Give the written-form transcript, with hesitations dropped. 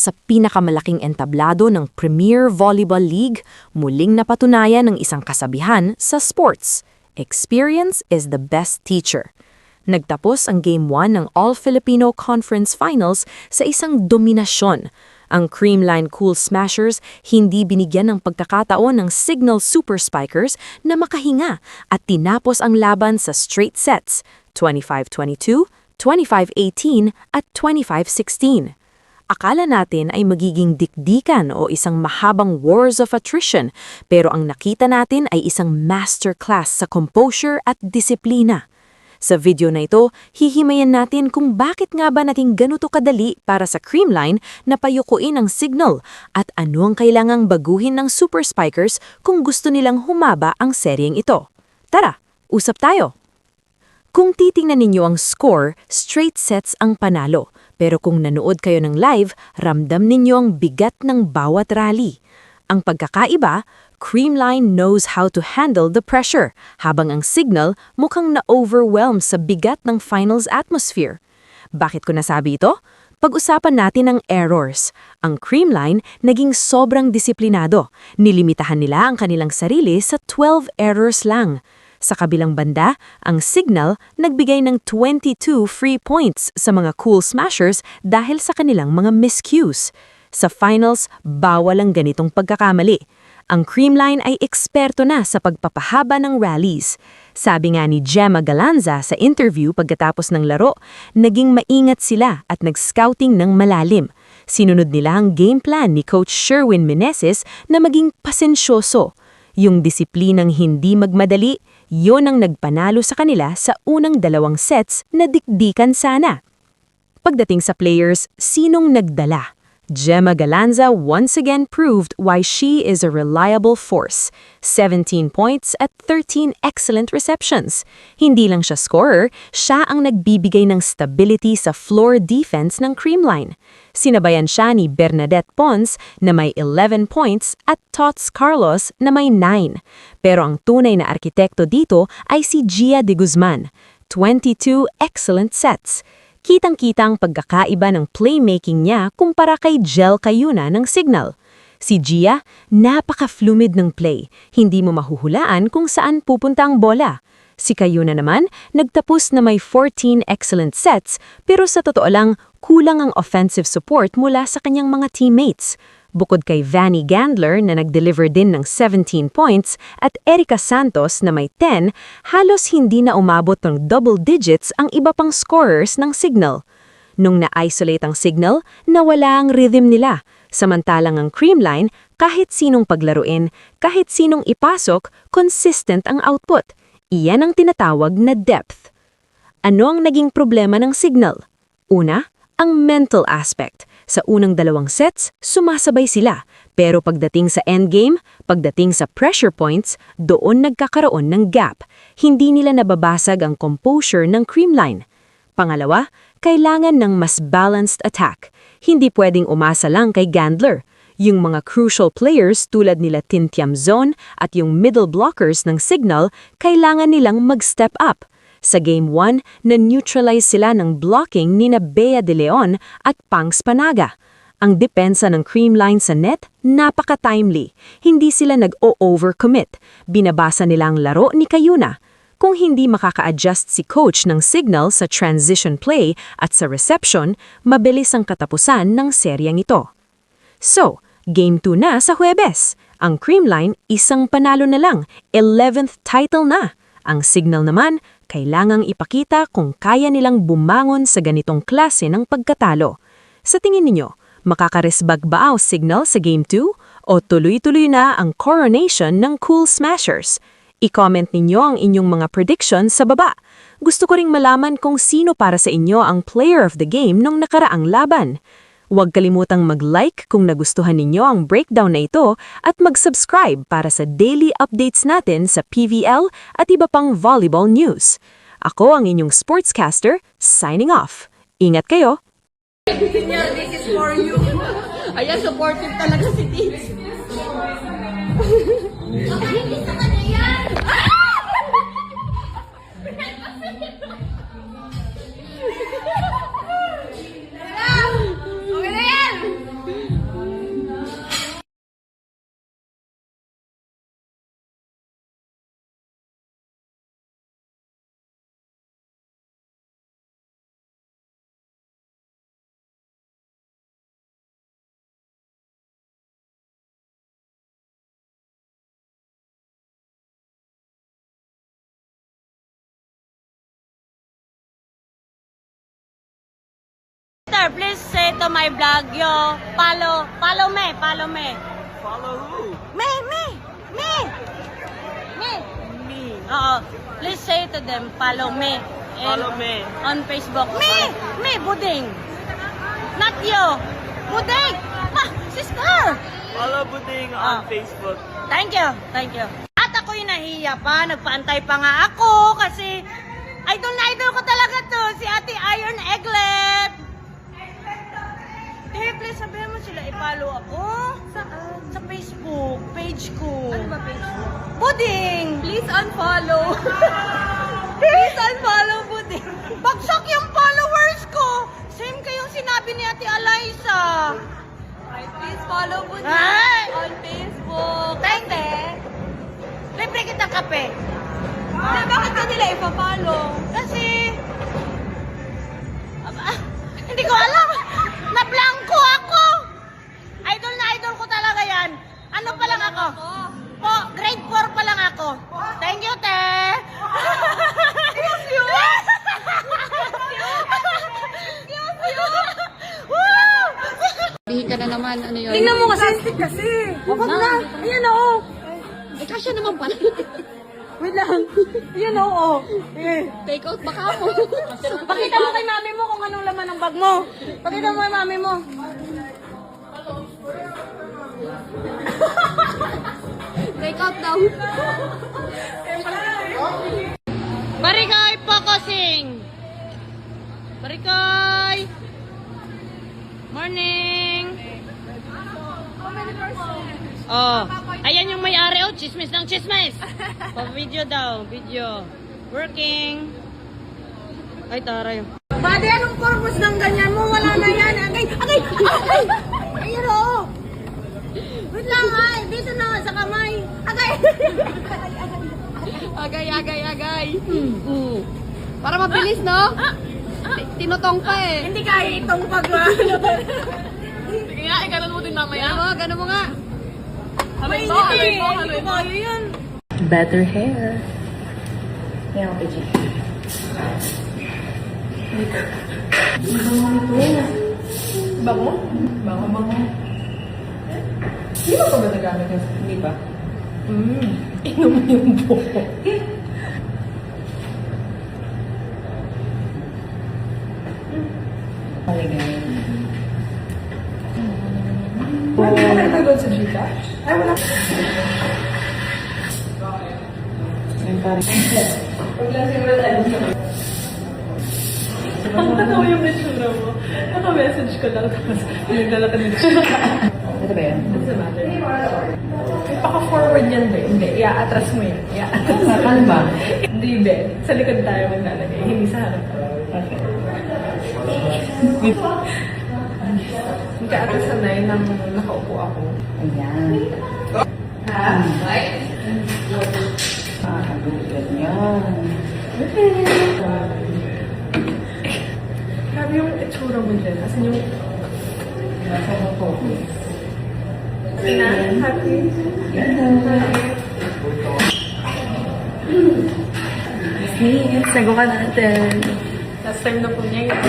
sa pinakamalaking entablado ng Premier Volleyball League, muling napatunayan ng isang kasabihan sa sports. Experience is the best teacher. Nagtapos ang Game 1 ng All-Filipino Conference Finals sa isang dominasyon. Ang Creamline Cool Smashers hindi binigyan ng pagkakataon ng Signal Super Spikers na makahinga at tinapos ang laban sa straight sets, 25-22, 25-18 at 25-16. Akala natin ay magiging dikdikan o isang mahabang wars of attrition, pero ang nakita natin ay isang masterclass sa composure at disiplina. Sa video na ito, hihimayan natin kung bakit nga ba nating ganuto kadali para sa Creamline na payukuin ang signal at ano ang kailangang baguhin ng Super Spikers kung gusto nilang humaba ang seryeng ito. Tara, usap tayo! Kung titingnan ninyo ang score, straight sets ang panalo. Pero kung nanood kayo ng live, ramdam ninyo ang bigat ng bawat rally. Ang pagkakaiba, Creamline knows how to handle the pressure, habang ang Signal mukhang na-overwhelm sa bigat ng finals atmosphere. Bakit ko nasabi ito? Pag-usapan natin ang errors. Ang Creamline naging sobrang disiplinado. Nilimitahan nila ang kanilang sarili sa 12 errors lang. Sa kabilang banda, ang Signal nagbigay ng 22 free points sa mga Cool Smashers dahil sa kanilang mga miscues. Sa finals, bawal ang ganitong pagkakamali. Ang Creamline ay eksperto na sa pagpapahaba ng rallies. Sabi nga ni Gemma Galanza sa interview pagkatapos ng laro, naging maingat sila at nag-scouting ng malalim. Sinunod nila ang game plan ni Coach Sherwin Meneses na maging pasensyoso. Yung disiplinang hindi magmadali, yon ang nagpanalo sa kanila sa unang 2 sets na dikdikan sana. Pagdating sa players, sinong nagdala? Gemma Galanza once again proved why she is a reliable force. 17 points at 13 excellent receptions. Hindi lang siya scorer, siya ang nagbibigay ng stability sa floor defense ng Creamline. Sinabayan siya ni Bernadette Pons na may 11 points at Tots Carlos na may 9. Pero ang tunay na arkitekto dito ay si Gia de Guzman. 22 excellent sets. Kitang-kita ang pagkakaiba ng playmaking niya kumpara kay Jel Cayuna ng Signal. Si Gia, napaka-fluid ng play. Hindi mo mahuhulaan kung saan pupunta ang bola. Si Cayuna naman, nagtapos na may 14 excellent sets pero sa totoo lang, kulang ang offensive support mula sa kanyang mga teammates. Bukod kay Vanny Gandler na nag-deliver din ng 17 points at Erica Santos na may 10, halos hindi na umabot ng double digits ang iba pang scorers ng Signal. Nung na-isolate ang Signal, nawala ang rhythm nila. Samantalang ang Creamline, kahit sinong paglaruin, kahit sinong ipasok, consistent ang output. Iyan ang tinatawag na depth. Ano ang naging problema ng Signal? Una, ang mental aspect. Sa unang 2 sets, sumasabay sila. Pero pagdating sa endgame, pagdating sa pressure points, doon nagkakaroon ng gap. Hindi nila nababasag ang composure ng Creamline. Pangalawa, kailangan ng mas balanced attack. Hindi pwedeng umasa lang kay Gandler. Yung mga crucial players tulad nila Tintiam Zone at yung middle blockers ng Signal, kailangan nilang mag-step up. Sa Game 1, na-neutralize sila ng blocking ni Bea De Leon at Pangs Panaga. Ang depensa ng Creamline sa net, napaka-timely. Hindi sila nag-o-overcommit. Binabasa nila ang laro ni Cayuna. Kung hindi makaka-adjust si coach ng Signal sa transition play at sa reception, mabilis ang katapusan ng seryeng ito. So, Game 2 na sa Huwebes. Ang Creamline, isang panalo na lang, 11th title na. Ang Signal naman, kailangang ipakita kung kaya nilang bumangon sa ganitong klase ng pagkatalo. Sa tingin ninyo, makakaresbag ba ang Signal sa Game 2 o tuloy-tuloy na ang coronation ng Cool Smashers? I-comment ninyo ang inyong mga predictions sa baba. Gusto ko ring malaman kung sino para sa inyo ang player of the game nung nakaraang laban. Huwag kalimutang mag-like kung nagustuhan ninyo ang breakdown na ito at mag-subscribe para sa daily updates natin sa PVL at iba pang volleyball news. Ako ang inyong sportscaster, signing off. Ingat kayo! This is for you. Ayan, supportive talaga si Tits. Hindi sa kanya yan! Okay na yan! Sister, please say to my vlog, yo, follow me. Follow who? Me. Please say to them, follow me. And Follow me. on Facebook. Me, Buding. Not you. Buding. Sister. Follow Buding on Ah. Facebook. Thank you. At ako'y nahiya pa, nagpaantay pa nga ako kasi idol na idol ko talaga to, si Ate Iron Egglet. Please sabihin mo sila i-follow ako. Saan? Sa Facebook, page ko. Ano ba page mo? Buding! Please unfollow. Please unfollow Buding. Bagsak yung followers ko. Same kayong sinabi ni Ate Eliza. Ay, please follow po Ay! on Facebook. Thank you. Libre kitang kape. Bakit ka nila ipa-follow? Kasi, hindi ko alam. Nablangko ako. Idol na idol ko talaga yan. Ano pa lang ako? Grade 4 pa lang ako. Thank you, te. Excuse you. Bihin ka na naman, ano yun? Tingnan mo kasi. Huwag na. Ayan o. Eh, kasya naman pala. Wait lang. Ayan o. Take out baka mo. Pakita mo kay mami mo kung anong laman ng bag mo. Pakita mo kay mami mo. Take out daw. Barikay focusing. Barikay. Morning. Oh, ayan yung may-ari. Oh, chismis ng chismis. Pa-video daw, video. Working. Ay, taray. Bade, anong purpose ng ganyan mo? Wala na yan. Agay! Ayun o. Wait lang, ay. Dito na, sa kamay. Agay! Agay. Para mabilis, no? Tinutong pa eh. Hindi kaya itong pagwa. Sige nga, ikaroon mo din mamaya. Gano'n mo nga. May hindi ko kaya yan. Better hair. Yan, okay. Bango? Bango. Hindi mo pa ba nagamit yung hindi ba? Inom mo yung buko. Maligay. Ano ka nagtagod sa Gcash? Ay, wala. Yung parang... Paglasing mo tayo sa... Ang tanaw yung natsura mo. Naka-message ko lang tapos naglalakad din siya. Ito ba yan? Ito sa matter. Paka-forward yan ba? Hindi. Ia-atras mo yan. Ia-atras mo. Saan ba? Hindi ba? Sa likod tayo maglalagay. Hindi sa harap. Okay. Hindi ka ata sanay nang nakaupo ako. Ayan. Nakakagulad yan. Grabe yung itsura mo dyan. As in yung... Nasa mo po. Ina, happy? Miss, sago ka natin. Last time na po niya yun.